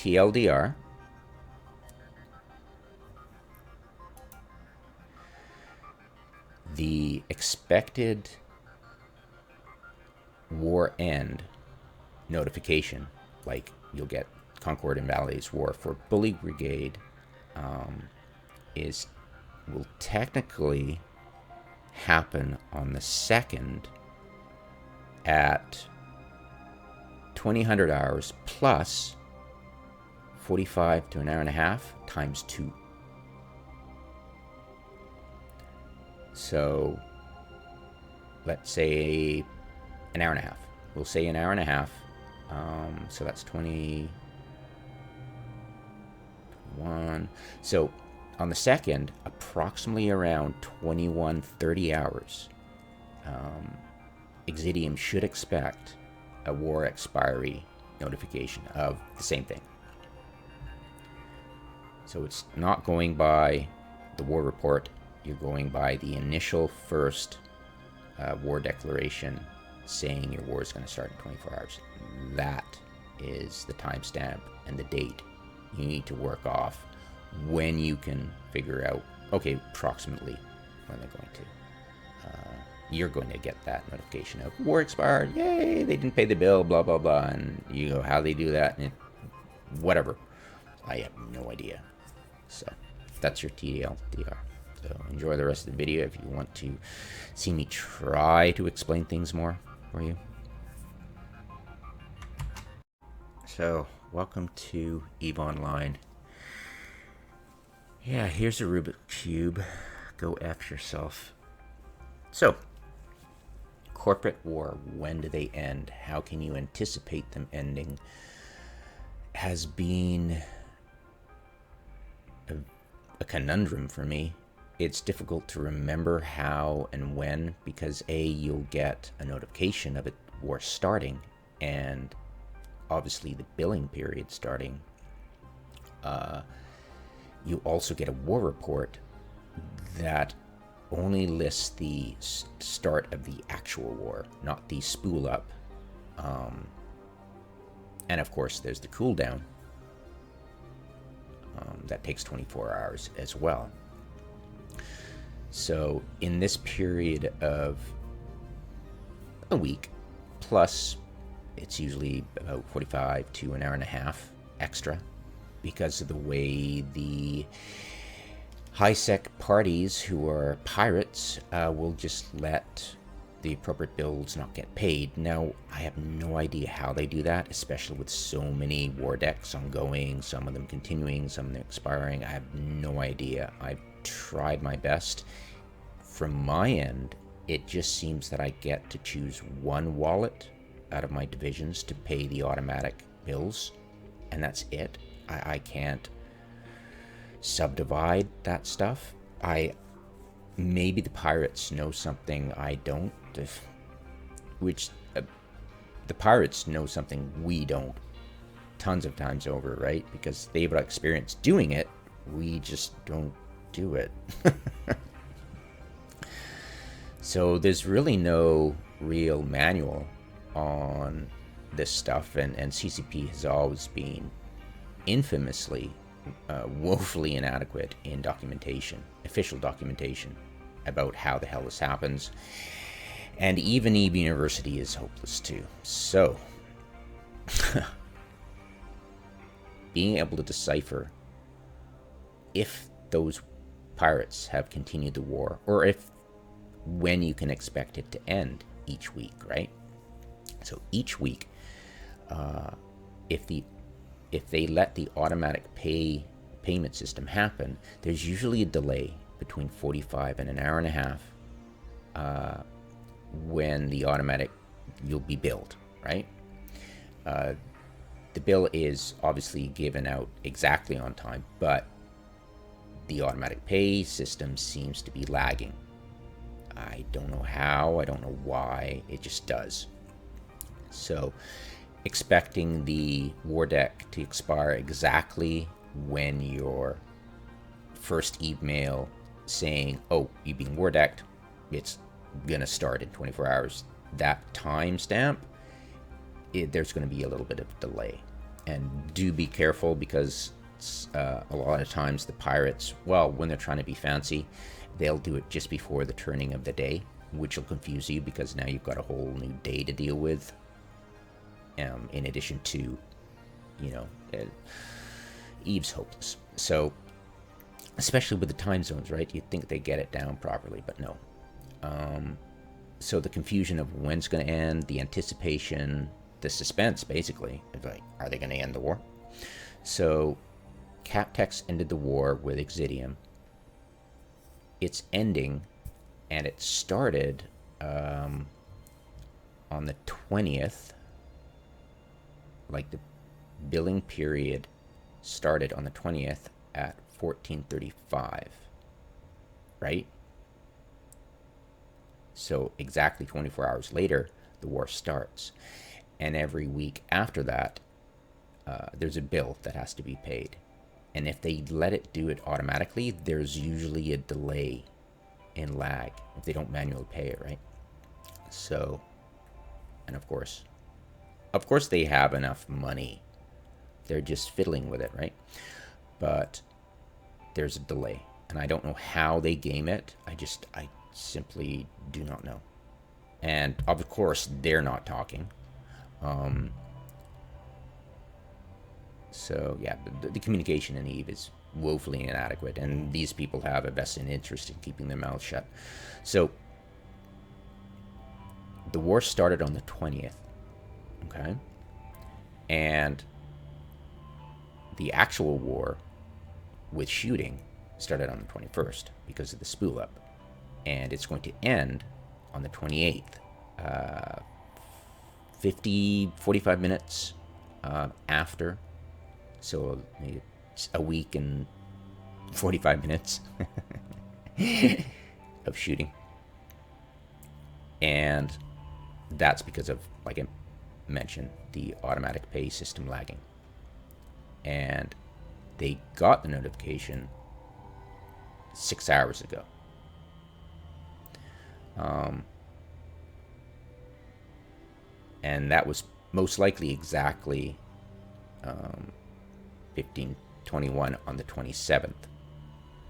TLDR. The expected war end notification, like you'll get Concord Invalidates War for Bully Brigade, will technically happen on the 2nd at 2000 hours plus 45 to an hour and a half times 2. So let's say an hour and a half. We'll say an hour and a half. So that's 21. So on the 2nd, approximately around 21:30 hours, Exidium should expect a war expiry notification of the same thing. So it's not going by the war report. You're going by the initial first war declaration saying your war is going to start in 24 hours. That is the timestamp and the date you need to work off when you can figure out, okay, approximately when they're going to. You're going to get that notification of war expired, yay, they didn't pay the bill, blah, blah, blah, and you go, how they do that, and whatever. I have no idea. So that's your TLDR. So enjoy the rest of the video if you want to see me try to explain things more for you. So welcome to EVE Online. Yeah, here's a Rubik's Cube. Go F yourself. So, corporate war, when do they end? How can you anticipate them ending? Has been a conundrum for me. It's difficult to remember how and when, because A, you'll get a notification of it war starting, and obviously the billing period starting. You also get a war report that only lists the start of the actual war, not the spool up. And of course, there's the cooldown. That takes 24 hours as well. So in this period of a week, plus it's usually about 45 to an hour and a half extra, because of the way the high-sec parties who are pirates will just let the appropriate bills not get paid. Now, I have no idea how they do that, especially with so many war decks ongoing, some of them continuing, some of them expiring. I have no idea. I've tried my best. From my end, it just seems that I get to choose one wallet out of my divisions to pay the automatic bills, and that's it. I can't subdivide that stuff. Maybe the pirates know something I don't, which the pirates know something we don't tons of times over, right? Because they've got experience doing it, we just don't do it. So there's really no real manual on this stuff, and CCP has always been infamously woefully inadequate in documentation, official documentation about how the hell this happens, and even EVE University is hopeless too. So being able to decipher if those pirates have continued the war, or when you can expect it to end each week, right? So each week, if they let the automatic payment system happen, there's usually a delay between 45 and an hour and a half when the automatic, you'll be billed, right? The bill is obviously given out exactly on time, but the automatic pay system seems to be lagging. I don't know how, I don't know why, it just does. So expecting the war deck to expire exactly when your first email saying, oh, you've been war decked, it's gonna start in 24 hours, that timestamp, there's going to be a little bit of delay. And do be careful, because a lot of times the pirates, well, when they're trying to be fancy, they'll do it just before the turning of the day, which will confuse you because now you've got a whole new day to deal with, in addition to, Eve's hopeless. So, especially with the time zones, right? You'd think they get it down properly, but no. So the confusion of when it's going to end, the anticipation, the suspense, basically. Like, are they going to end the war? So Captex ended the war with Exidium. It's ending, and it started on the 20th. Like, the billing period started on the 20th at 1435, right? So exactly 24 hours later, the war starts. And every week after that, there's a bill that has to be paid. And if they let it do it automatically, there's usually a delay in lag if they don't manually pay it, right? So, and of course they have enough money. They're just fiddling with it, right? But there's a delay. And I don't know how they game it. I simply do not know. And of course, they're not talking. So yeah, the communication in Eve is woefully inadequate, and these people have a vested interest in keeping their mouths shut. So the war started on the 20th, okay? And the actual war with shooting started on the 21st because of the spool up. And it's going to end on the 28th. 45 minutes after. So it's a week and 45 minutes of shooting. And that's because of, like I mentioned, the automatic pay system lagging. And they got the notification 6 hours ago. And that was most likely exactly 15:21 on the 27th.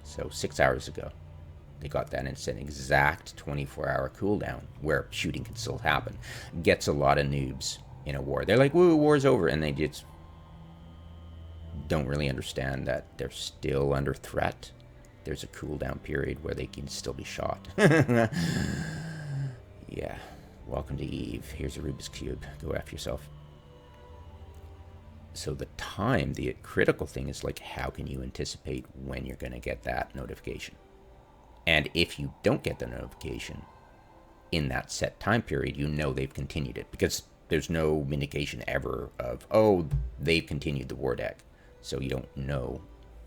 So 6 hours ago, they got that, and it's an exact 24-hour cooldown where shooting can still happen. Gets a lot of noobs in a war. They're like, woo, war's over, and they just don't really understand that they're still under threat. There's a cooldown period where they can still be shot. Yeah. Welcome to Eve. Here's a Rubik's Cube. Go after yourself. So the critical thing is, like, how can you anticipate when you're going to get that notification? And if you don't get the notification in that set time period, you know they've continued it, because there's no indication ever of, oh, they've continued the war deck. So you don't know,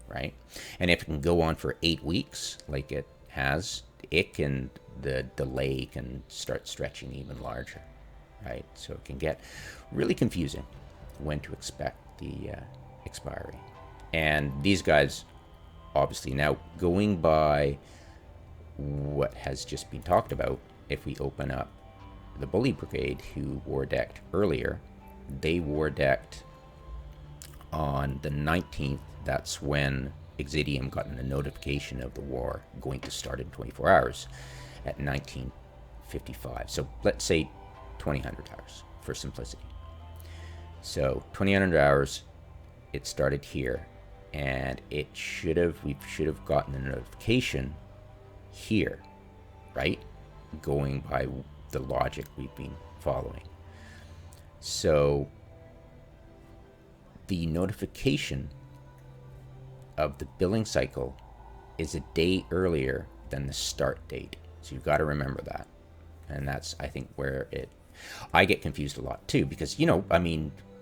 right? And if it can go on for 8 weeks, like it has, the delay can start stretching even larger, right? So it can get really confusing when to expect the expiry. And these guys, obviously, now going by what has just been talked about, if we open up the Bully Brigade, who war decked earlier, they war decked on the 19th. That's when Exidium got a notification of the war going to start in 24 hours at 1955. So let's say 2000 hours for simplicity. So 2000 hours, it started here, and we should have gotten a notification here, right? Going by the logic we've been following. So the notification of the billing cycle is a day earlier than the start date. So you've got to remember that. And that's, I think, where I get confused a lot too, because,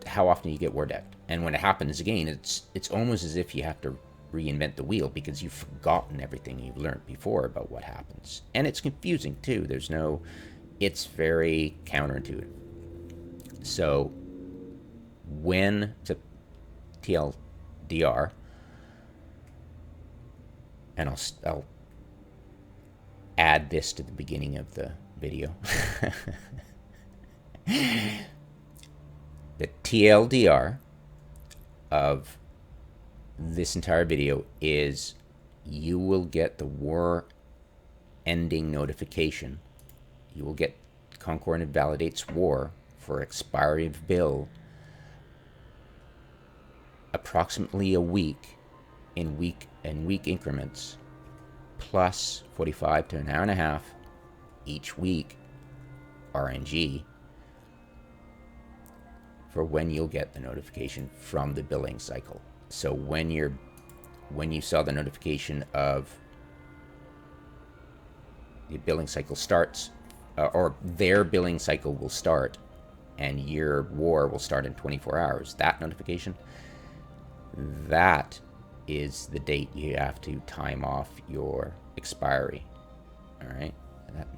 how often do you get war decked? And when it happens again, it's almost as if you have to reinvent the wheel, because you've forgotten everything you've learned before about what happens. And it's confusing too. It's very counterintuitive. So when to TLDR, and I'll add this to the beginning of the video. The TLDR of this entire video is you will get the war ending notification. You will get Concord invalidates war for expiry of bill approximately a week in week increments, plus 45 to an hour and a half each week RNG for when you'll get the notification from the billing cycle. So when you saw the notification of the billing cycle starts, or their billing cycle will start, and your war will start in 24 hours, that notification, that is the date you have to time off your expiry. All right,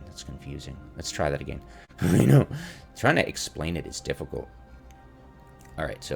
that's confusing. Let's try that again. I know, trying to explain it is difficult. All right, so